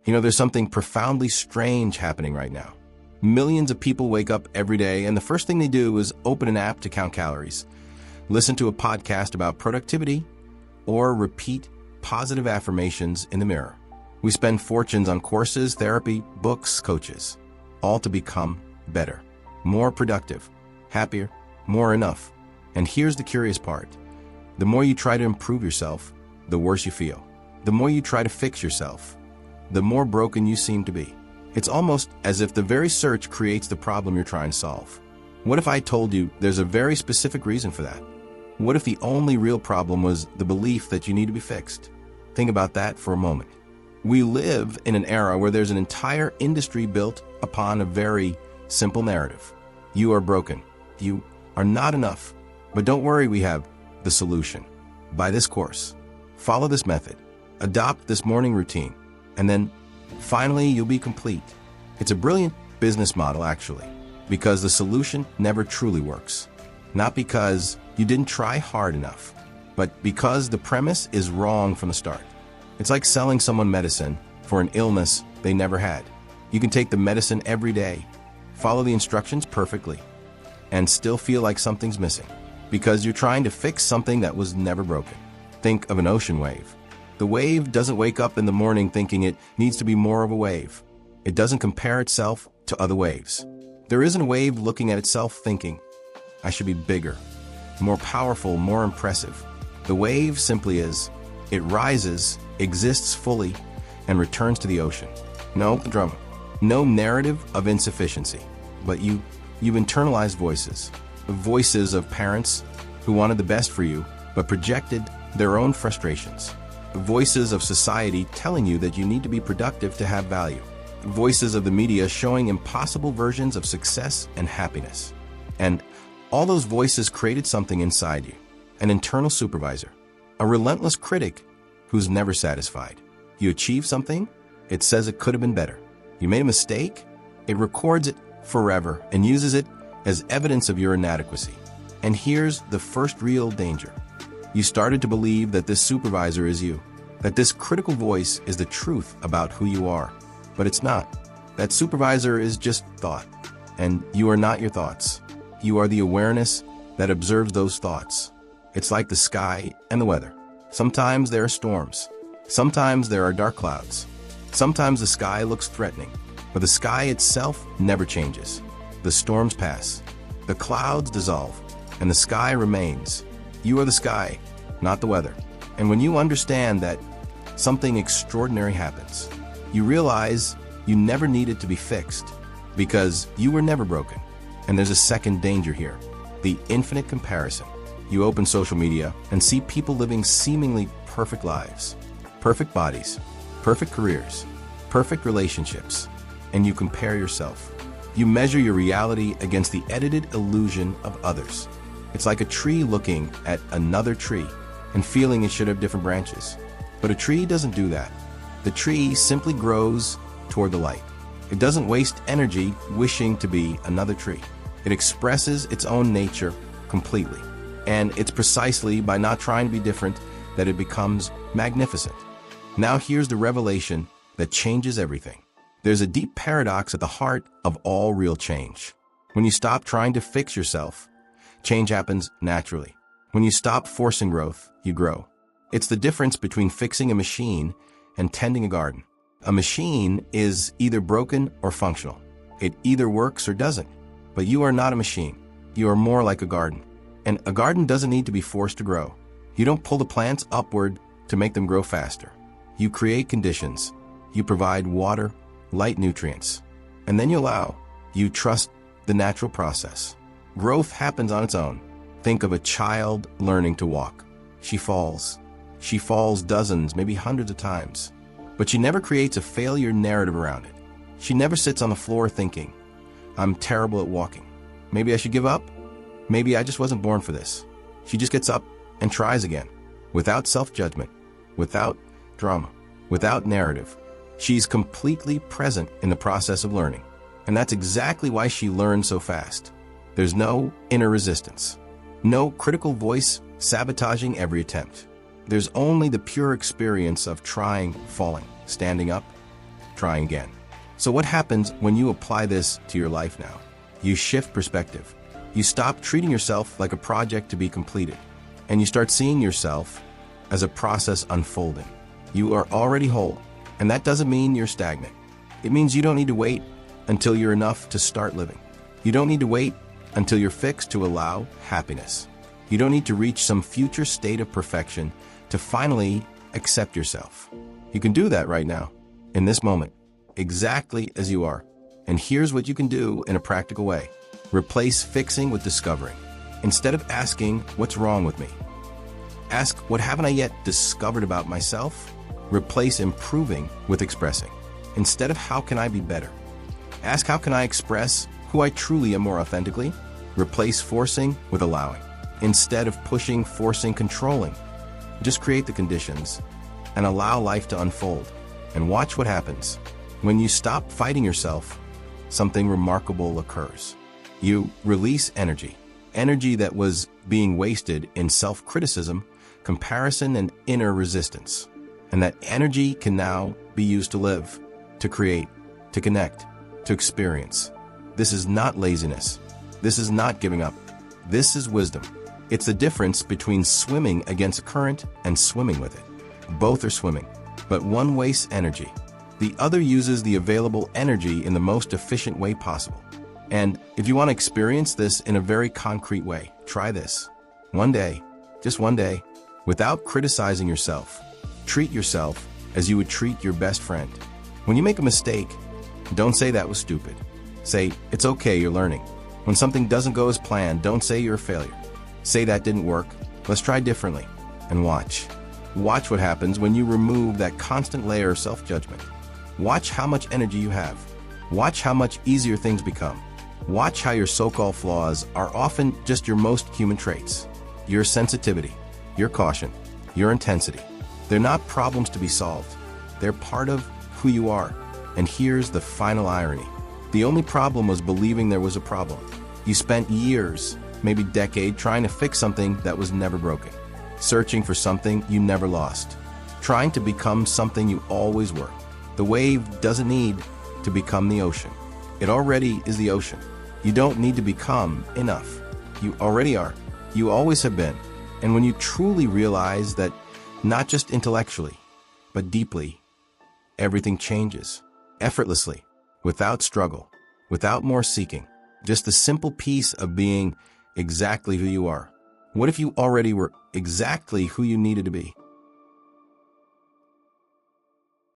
There's something profoundly strange happening right now. Millions of people wake up every day, and the first thing they do is open an app to count calories, listen to a podcast about productivity, or repeat positive affirmations in the mirror. We spend fortunes on courses, therapy, books, coaches, all to become better, more productive, happier, more enough. And here's the curious part. The more you try to improve yourself, the worse you feel. The more you try to fix yourself, the more broken you seem to be. It's almost as if the very search creates the problem you're trying to solve. What if I told you there's a very specific reason for that? What if the only real problem was the belief that you need to be fixed? Think about that for a moment. We live in an era where there's an entire industry built upon a very simple narrative. You are broken. You are not enough. But don't worry, we have the solution. Buy this course. Follow this method. Adopt this morning routine. And then finally, you'll be complete. It's a brilliant business model, actually, because the solution never truly works. Not because you didn't try hard enough, but because the premise is wrong from the start. It's like selling someone medicine for an illness they never had. You can take the medicine every day, follow the instructions perfectly, and still feel like something's missing because you're trying to fix something that was never broken. Think of an ocean wave. The wave doesn't wake up in the morning thinking it needs to be more of a wave. It doesn't compare itself to other waves. There isn't a wave looking at itself thinking, I should be bigger, more powerful, more impressive. The wave simply is. It rises, exists fully, and returns to the ocean. No drama, no narrative of insufficiency, but you've internalized voices. Voices of parents who wanted the best for you, but projected their own frustrations. Voices of society telling you that you need to be productive to have value. Voices of the media showing impossible versions of success and happiness. And all those voices created something inside you, an internal supervisor, a relentless critic who's never satisfied. You achieve something, it says it could have been better. You made a mistake, it records it forever and uses it as evidence of your inadequacy. And here's the first real danger. You started to believe that this supervisor is you, that this critical voice is the truth about who you are. But it's not. That supervisor is just thought, and you are not your thoughts. You are the awareness that observes those thoughts. It's like the sky and the weather. Sometimes there are storms. Sometimes there are dark clouds. Sometimes the sky looks threatening, but the sky itself never changes. The storms pass, the clouds dissolve, and the sky remains. You are the sky, not the weather. And when you understand that, something extraordinary happens. You realize you never needed to be fixed because you were never broken. And there's a second danger here, the infinite comparison. You open social media and see people living seemingly perfect lives, perfect bodies, perfect careers, perfect relationships, and you compare yourself. You measure your reality against the edited illusion of others. It's like a tree looking at another tree and feeling it should have different branches. But a tree doesn't do that. The tree simply grows toward the light. It doesn't waste energy wishing to be another tree. It expresses its own nature completely. And it's precisely by not trying to be different that it becomes magnificent. Now here's the revelation that changes everything. There's a deep paradox at the heart of all real change. When you stop trying to fix yourself, change happens naturally. When you stop forcing growth, you grow. It's the difference between fixing a machine and tending a garden. A machine is either broken or functional. It either works or doesn't. But you are not a machine. You are more like a garden. And a garden doesn't need to be forced to grow. You don't pull the plants upward to make them grow faster. You create conditions. You provide water, light, nutrients. And then you allow. You trust the natural process. Growth happens on its own. Think of a child learning to walk. She falls. She falls dozens, maybe hundreds of times. But she never creates a failure narrative around it. She never sits on the floor thinking, I'm terrible at walking. Maybe I should give up? Maybe I just wasn't born for this. She just gets up and tries again, without self-judgment, without drama, without narrative. She's completely present in the process of learning. And that's exactly why she learns so fast. There's no inner resistance, no critical voice sabotaging every attempt. There's only the pure experience of trying, falling, standing up, trying again. So what happens when you apply this to your life now? You shift perspective. You stop treating yourself like a project to be completed, and you start seeing yourself as a process unfolding. You are already whole, and that doesn't mean you're stagnant. It means you don't need to wait until you're enough to start living. You don't need to wait until you're fixed to allow happiness. You don't need to reach some future state of perfection to finally accept yourself. You can do that right now, in this moment, exactly as you are. And here's what you can do in a practical way. Replace fixing with discovering. Instead of asking, what's wrong with me? Ask, what haven't I yet discovered about myself? Replace improving with expressing. Instead of how can I be better? Ask, how can I express who I truly am more authentically? Replace forcing with allowing. Instead of pushing, forcing, controlling, just create the conditions and allow life to unfold. And watch what happens. When you stop fighting yourself, something remarkable occurs. You release energy. Energy that was being wasted in self-criticism, comparison, and inner resistance. And that energy can now be used to live, to create, to connect, to experience. This is not laziness. This is not giving up. This is wisdom. It's the difference between swimming against a current and swimming with it. Both are swimming, but one wastes energy. The other uses the available energy in the most efficient way possible. And if you want to experience this in a very concrete way, try this. One day, just one day, without criticizing yourself, treat yourself as you would treat your best friend. When you make a mistake, don't say that was stupid. Say, it's okay, you're learning. When something doesn't go as planned, don't say you're a failure. Say that didn't work. Let's try differently. And watch. Watch what happens when you remove that constant layer of self-judgment. Watch how much energy you have. Watch how much easier things become. Watch how your so-called flaws are often just your most human traits. Your sensitivity, your caution, your intensity. They're not problems to be solved. They're part of who you are. And here's the final irony. The only problem was believing there was a problem. You spent years, maybe decades, trying to fix something that was never broken. Searching for something you never lost. Trying to become something you always were. The wave doesn't need to become the ocean. It already is the ocean. You don't need to become enough. You already are. You always have been. And when you truly realize that, not just intellectually, but deeply, everything changes. Effortlessly, without struggle, without more seeking. Just the simple piece of being exactly who you are. What if you already were exactly who you needed to be?